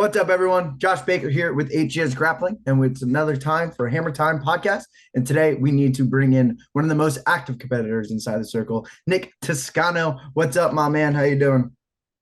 What's up, everyone? Josh Baker here with HGS Grappling, and it's another time for a Hammer Time podcast. And today we need to bring in one of the most active competitors inside the circle, Nick Toscano. What's up, my man? How you doing?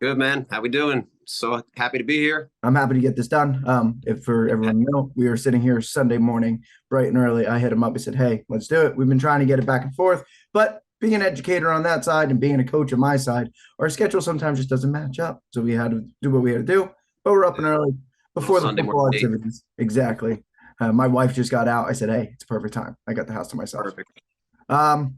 Good, man. How we doing? So happy to be here. I'm happy to get this done. If for everyone to know, we were sitting here Sunday morning, bright and early. I hit him up. I said, "Hey, let's do it." We've been trying to get it back and forth, but being an educator on that side and being a coach on my side, our schedule sometimes just doesn't match up. So we had to do what we had to do. But we're up and early Little before the Sunday football morning date. activities. Exactly. My wife just got out. I said, "Hey, it's a perfect time. I got the house to myself." Perfect. Um,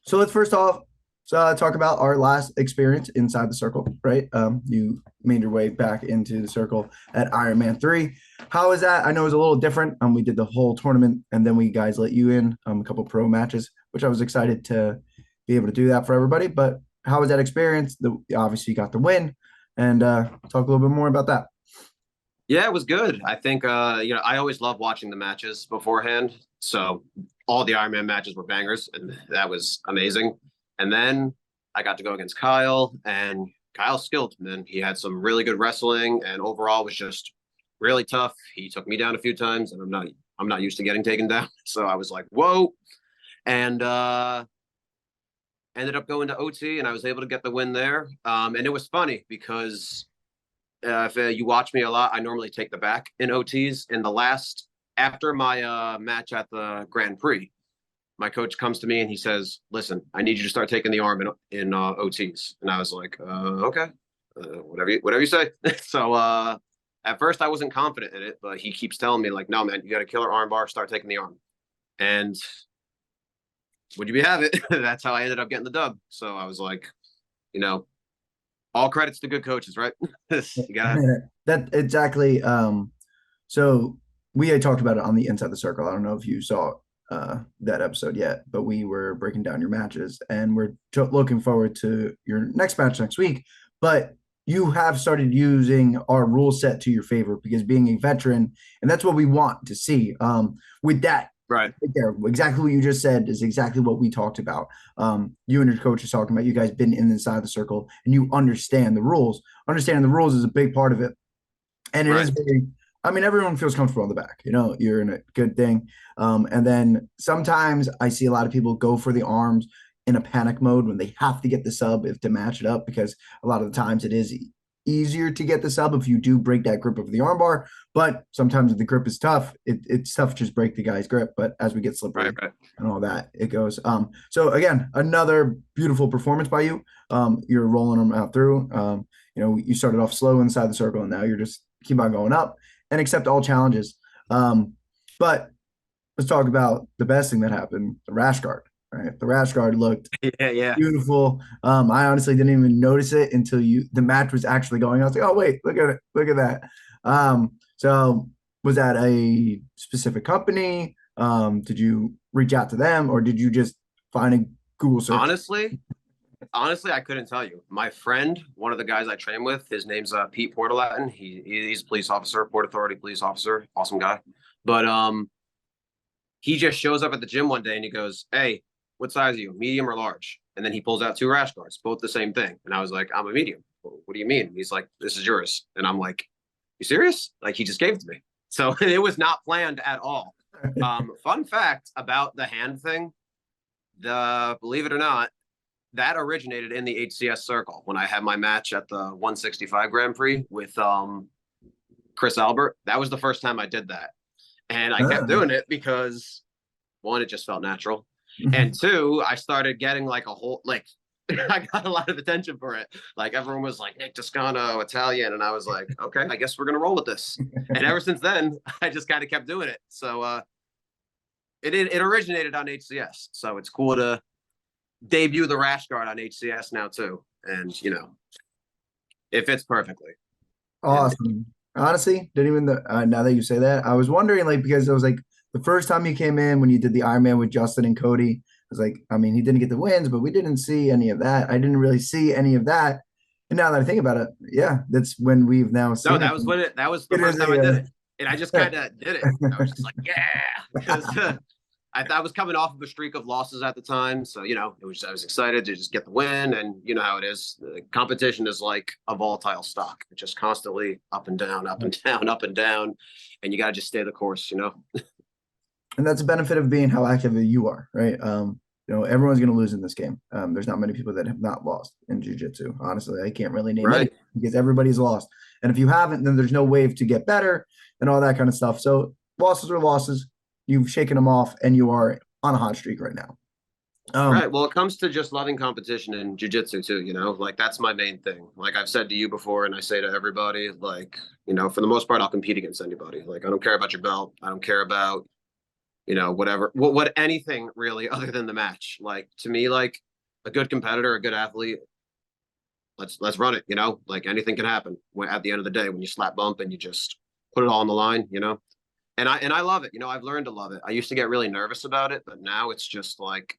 so let's first off talk about our last experience inside the circle, right? You made your way back into the circle at Ironman 3. How was that? I know it was a little different. We did the whole tournament, and then we guys let you in a couple pro matches, which I was excited to be able to do that for everybody. But how was that experience? Obviously, you got the win, and talk a little bit more about that. Yeah, it was good. I think I always love watching the matches beforehand. So all the Ironman matches were bangers, and that was amazing. And then I got to go against Kyle, and Kyle's skilled, man. He had some really good wrestling, and overall was just really tough. He took me down a few times, and I'm not used to getting taken down. So I was like, whoa. And ended up going to OT, and I was able to get the win there. And it was funny because if you watch me a lot, I normally take the back in OTs. In the last, after my match at the Grand Prix, my coach comes to me and he says, "Listen, I need you to start taking the arm in OTs." And I was like, "Okay, whatever you say." So at first, I wasn't confident in it, but he keeps telling me like, "No, man, you got a killer arm bar. Start taking the arm." And would you be have it? That's how I ended up getting the dub. So I was like, you know, all credits to good coaches, right? You gotta. That exactly. So we had talked about it on the Inside the Circle. I don't know if you saw that episode yet, but we were breaking down your matches, and we're looking forward to your next match next week. But you have started using our rule set to your favor because being a veteran, and that's what we want to see. With that Right. right there, exactly what you just said is exactly what we talked about. You and your coach is talking about you guys been inside the circle and you understand the rules. Understanding the rules is a big part of it, and it is Right. very. I mean, everyone feels comfortable on the back. You know, you're in a good thing. And then sometimes I see a lot of people go for the arms in a panic mode when they have to get the sub if to match it up because a lot of the times it is easier to get the sub if you do break that grip of the armbar. But sometimes if the grip is tough, it's tough to just break the guy's grip. But as we get slippery Right. Right. and all that, it goes. So again, another beautiful performance by you. You're rolling them out through. You started off slow inside the circle, and now you're just keep on going up and accept all challenges. But let's talk about the best thing that happened, the rash guard. Right, the rash guard looked Yeah. Yeah. beautiful. I honestly didn't even notice it until the match was actually going. I was like, oh wait, look at it, look at that. So was that a specific company? Did you reach out to them, or did you just find a Google search? Honestly, I couldn't tell you. My friend, one of the guys I train with, his name's Pete Portalatin. He's a police officer, Port Authority police officer, awesome guy. But he just shows up at the gym one day and he goes, "Hey, what size are you, medium or large?" And then he pulls out two rash guards, both the same thing. And I was like, "I'm a medium." "What do you mean?" He's like, "This is yours." And I'm like, "You serious?" Like he just gave it to me. So it was not planned at all. Fun fact about the hand thing, the believe it or not, that originated in the HCS circle when I had my match at the 165 Grand Prix with Chris Albert. That was the first time I did that. And I kept doing it because one, it just felt natural. And two, I started getting like a whole like I got a lot of attention for it. Like everyone was like Nick Toscano, Italian, and I was like, okay, I guess we're gonna roll with this. And ever since then, I just kind of kept doing it. So it originated on HCS. So it's cool to debut the rash guard on HCS now too. And it fits perfectly. And Awesome. Honestly, didn't even now that you say that, I was wondering like because it was like the first time you came in when you did the Ironman with Justin and Cody. I was like, I mean, he didn't get the wins, but we didn't see any of that. I didn't really see any of that. And now that I think about it, yeah, that's when we've now no, seen it. that was the It first is time I did it. And I just kind of did it. I was just like, yeah. Because I was coming off of a streak of losses at the time, so I was excited to just get the win, and you know how it is. The competition is like a volatile stock; it's just constantly up and down, up and down, up and down, and you got to just stay the course. And that's a benefit of being how active you are, right? Everyone's going to lose in this game. There's not many people that have not lost in jiu-jitsu. Honestly, I can't really name any Right. because everybody's lost. And if you haven't, then there's no wave to get better and all that kind of stuff. So losses are losses. You've shaken them off, and you are on a hot streak right now. Right. Well, it comes to just loving competition in jiu-jitsu too, like that's my main thing. Like I've said to you before, and I say to everybody, like, for the most part, I'll compete against anybody. Like I don't care about your belt. I don't care about, whatever, what anything really other than the match. Like to me, like a good competitor, a good athlete, let's run it, like anything can happen at the end of the day when you slap bump and you just put it all on the line. And I love it. I've learned to love it. I used to get really nervous about it, but now it's just like,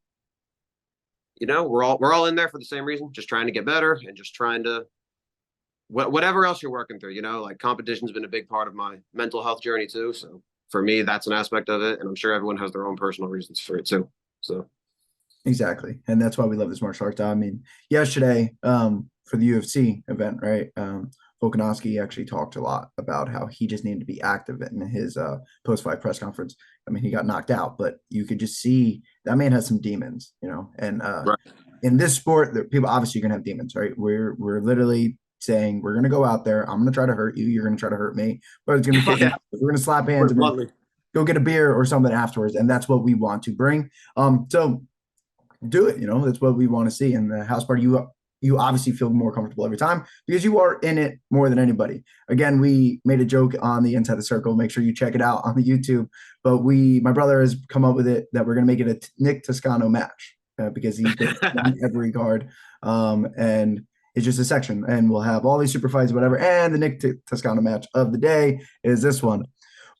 we're all in there for the same reason, just trying to get better and just trying to whatever else you're working through, like competition's been a big part of my mental health journey too. So for me, that's an aspect of it. And I'm sure everyone has their own personal reasons for it too. So Exactly. And that's why we love this martial arts. I mean, yesterday, for the UFC event, right? Volkanovski actually talked a lot about how he just needed to be active in his post-fight press conference. I mean, he got knocked out, but you could just see that man has some demons, and right. in this sport, people obviously are gonna have demons, right? We're literally saying we're gonna go out there, I'm gonna try to hurt you, you're gonna try to hurt me, but it's gonna be fun. Yeah. We're gonna slap hands Put it and then bluntly. go get a beer or something afterwards, and that's what we want to bring. So do it. That's what we want to see. And the house party, you obviously feel more comfortable every time because you are in it more than anybody. Again, we made a joke on the Inside the Circle. Make sure you check it out on the YouTube. But my brother has come up with it that we're going to make it a Nick Toscano match because he gets every card. And it's just a section, and we'll have all these super fights, whatever. And the Nick Toscano match of the day is this one.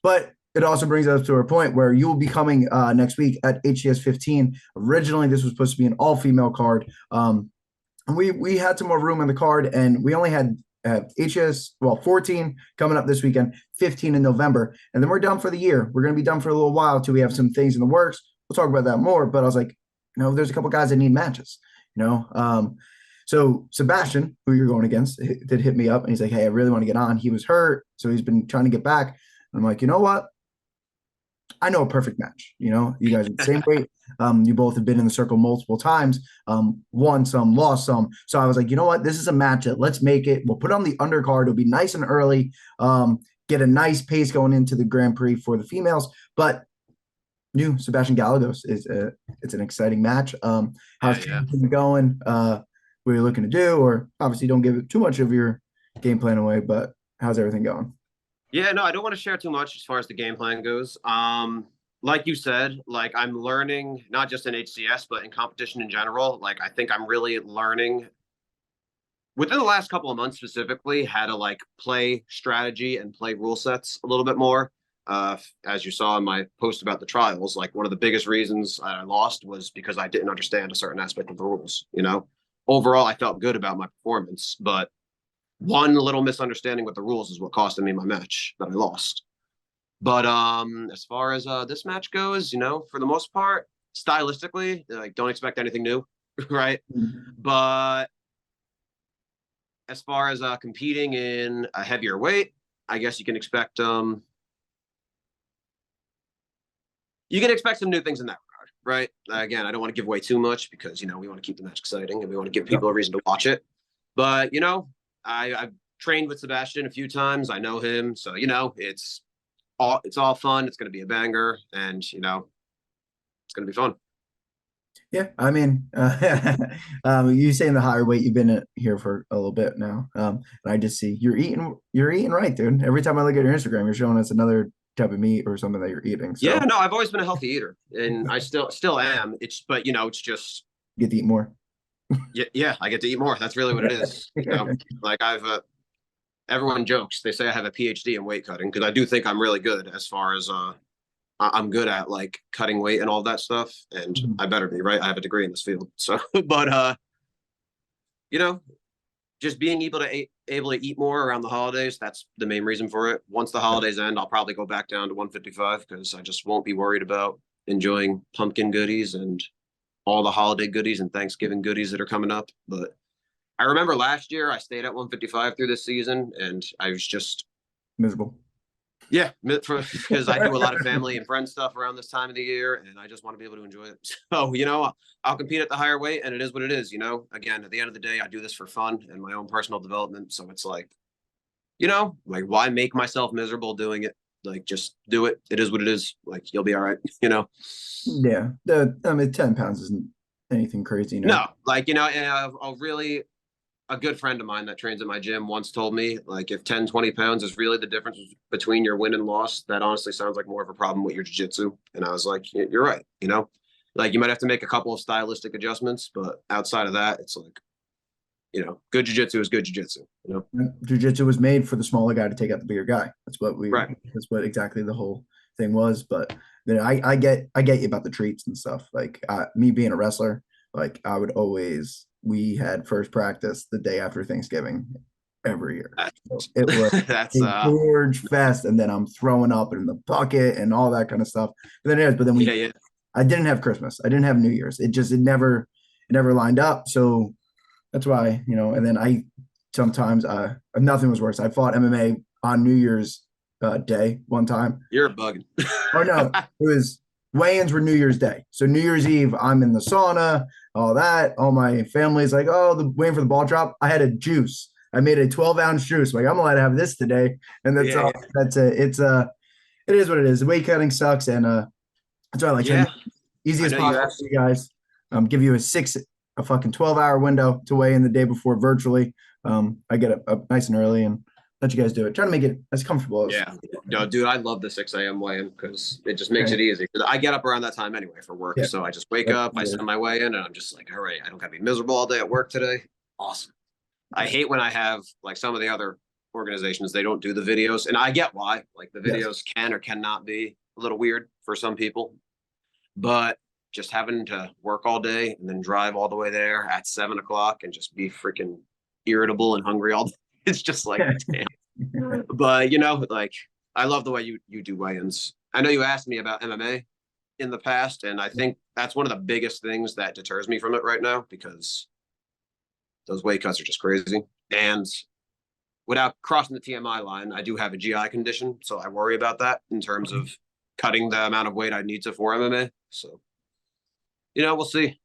But it also brings us to our point where you will be coming next week at HCS 15. Originally, this was supposed to be an all-female card. And we had some more room in the card, and we only had HCS, 14 coming up this weekend, 15 in November. And then we're done for the year. We're going to be done for a little while until we have some things in the works. We'll talk about that more. But I was like, there's a couple guys that need matches, So Sebastian, who you're going against, did hit me up, and he's like, hey, I really want to get on. He was hurt, so he's been trying to get back. And I'm like, you know what? I know a perfect match. You guys are the same weight. You both have been in the circle multiple times, won some, lost some. So I was like, you know what? This is a match that let's make it. We'll put on the undercard. It'll be nice and early. Get a nice pace going into the Grand Prix for the females. But new Sebastian Gallegos it's an exciting match. How's it going? What are you looking to do? Or obviously don't give too much of your game plan away, but how's everything going? Yeah, no, I don't want to share too much as far as the game plan goes. Like you said, like I'm learning not just in HCS, but in competition in general. Like I think I'm really learning within the last couple of months specifically how to like play strategy and play rule sets a little bit more. As you saw in my post about the trials, like one of the biggest reasons I lost was because I didn't understand a certain aspect of the rules. Overall, I felt good about my performance, but one little misunderstanding with the rules is what costed me my match that I lost. But as far as this match goes, for the most part, stylistically, like don't expect anything new, right? But as far as competing in a heavier weight, I guess you can expect some new things in that regard, right? Again, I don't want to give away too much because we want to keep the match exciting and we want to give people a reason to watch it. But I've trained with Sebastian a few times. I know him, so it's all fun. It's going to be a banger, and it's going to be fun. Yeah, I mean, you say in the higher weight, you've been here for a little bit now, and I just see you're eating right, dude. Every time I look at your Instagram, you're showing us another type of meat or something that you're eating. So yeah, no, I've always been a healthy eater, and I still am. But it's just you get to eat more. Yeah, I get to eat more. That's really what it is. Like everyone jokes. They say I have a PhD in weight cutting because I do think I'm really good as far as I'm good at like cutting weight and all that stuff, and I better be, right? I have a degree in this field. So, but just being able to eat more around the holidays, that's the main reason for it. Once the holidays end, I'll probably go back down to 155 because I just won't be worried about enjoying pumpkin goodies and all the holiday goodies and Thanksgiving goodies that are coming up. But I remember last year I stayed at 155 through this season, and I was just Miserable. yeah, because I do a lot of family and friend stuff around this time of the year, and I just want to be able to enjoy it. So I'll compete at the higher weight, and it is what it is. Again, at the end of the day, I do this for fun and my own personal development. So it's like, like why make myself miserable doing it? Like just do it. It is what it is. Like you'll be all right. Yeah. 10 pounds isn't anything crazy, No, like and a really a good friend of mine that trains at my gym once told me, like, if 10, 20 pounds is really the difference between your win and loss, that honestly sounds like more of a problem with your jiu-jitsu. And I was like, you're right. Like you might have to make a couple of stylistic adjustments, but outside of that, it's like, good jiu-jitsu is good jiu-jitsu. Jiu-jitsu was made for the smaller guy to take out the bigger guy. Right. That's what exactly the whole thing was. But then I get you about the treats and stuff. Like me being a wrestler, like we had first practice the day after Thanksgiving every year. So it was That's a gorge fest, and then I'm throwing up in the bucket and all that kind of stuff. But then yeah. I didn't have Christmas. I didn't have New Year's. It never lined up. So that's why, and then I sometimes nothing was worse. I fought MMA on New Year's Day one time. You're bugging. Oh no, it was weigh-ins were New Year's Day. So New Year's Eve, I'm in the sauna, all that. All my family's like, oh, waiting for the ball drop. I had a juice. I made a 12-ounce juice. Like I'm allowed to have this today, and that's all. Yeah. That's it. It is what it is. The weight cutting sucks, and that's why I like easiest possible for you guys. Give you a fucking 12-hour window to weigh in the day before virtually. I get up nice and early and let you guys do it. Try to make it as comfortable as. Yeah. No, dude, I love the 6 a.m. weigh-in because it just makes it easy. I get up around that time anyway for work. Yeah. So I just wake up, I send my weigh-in, and I'm just like, all right, I don't got to be miserable all day at work today. Awesome. I hate when I have like some of the other organizations, they don't do the videos. And I get why. Like the videos can or cannot be a little weird for some people. But just having to work all day and then drive all the way there at 7 o'clock and just be freaking irritable and hungry all day. It's just like, damn. But like I love the way you do weigh-ins. I know you asked me about MMA in the past, and I think that's one of the biggest things that deters me from it right now because those weight cuts are just crazy. And without crossing the TMI line, I do have a GI condition, so I worry about that in terms of cutting the amount of weight I need to for MMA. So, we'll see.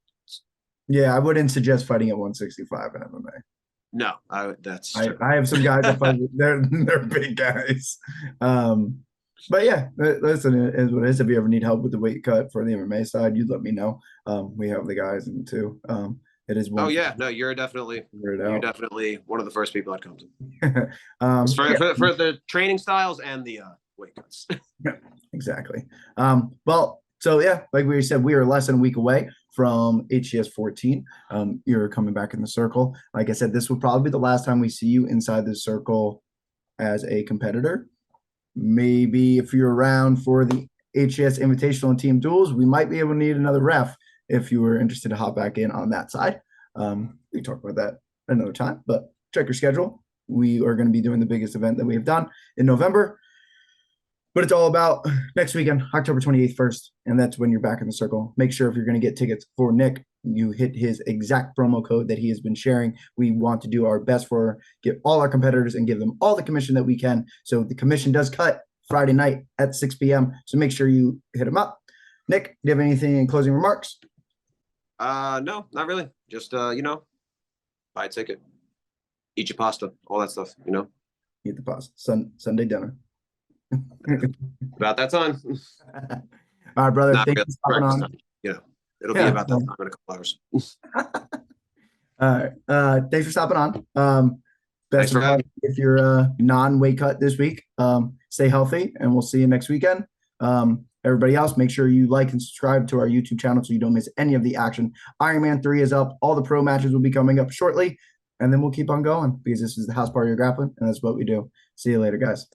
Yeah, I wouldn't suggest fighting at 165 in MMA. No, I have some guys that fight. They're big guys. But yeah, listen, it is what it is. If you ever need help with the weight cut for the MMA side, you let me know. We have the guys in too. It is one. Oh yeah, no, you're definitely one of the first people I'd come to. For the training styles and the weight cuts. Exactly. Well, so yeah, like we said, we are less than a week away from HCS 14. You're coming back in the circle. Like I said, this will probably be the last time we see you inside the circle as a competitor. Maybe if you're around for the HCS Invitational and Team Duels, we might be able to need another ref if you were interested to hop back in on that side. We can talk about that another time, but check your schedule. We are going to be doing the biggest event that we have done in November. But it's all about next weekend, October 28th, 1st, and that's when you're back in the circle. Make sure if you're going to get tickets for Nick, you hit his exact promo code that he has been sharing. We want to do our best for get all our competitors and give them all the commission that we can. So the commission does cut Friday night at 6 p.m. So make sure you hit him up. Nick, do you have anything in closing remarks? No, not really. Just buy a ticket, eat your pasta, all that stuff. Eat the pasta. Sunday dinner. About that time. All right, brother. Thanks for stopping on. Time. It'll be about that time in a couple hours. All right. Thanks for stopping on. Best of luck if you're non-weight cut this week. Stay healthy, and we'll see you next weekend. Everybody else, make sure you like and subscribe to our YouTube channel so you don't miss any of the action. Ironman 3 is up. All the pro matches will be coming up shortly, and then we'll keep on going because this is the house party of grappling, and that's what we do. See you later, guys.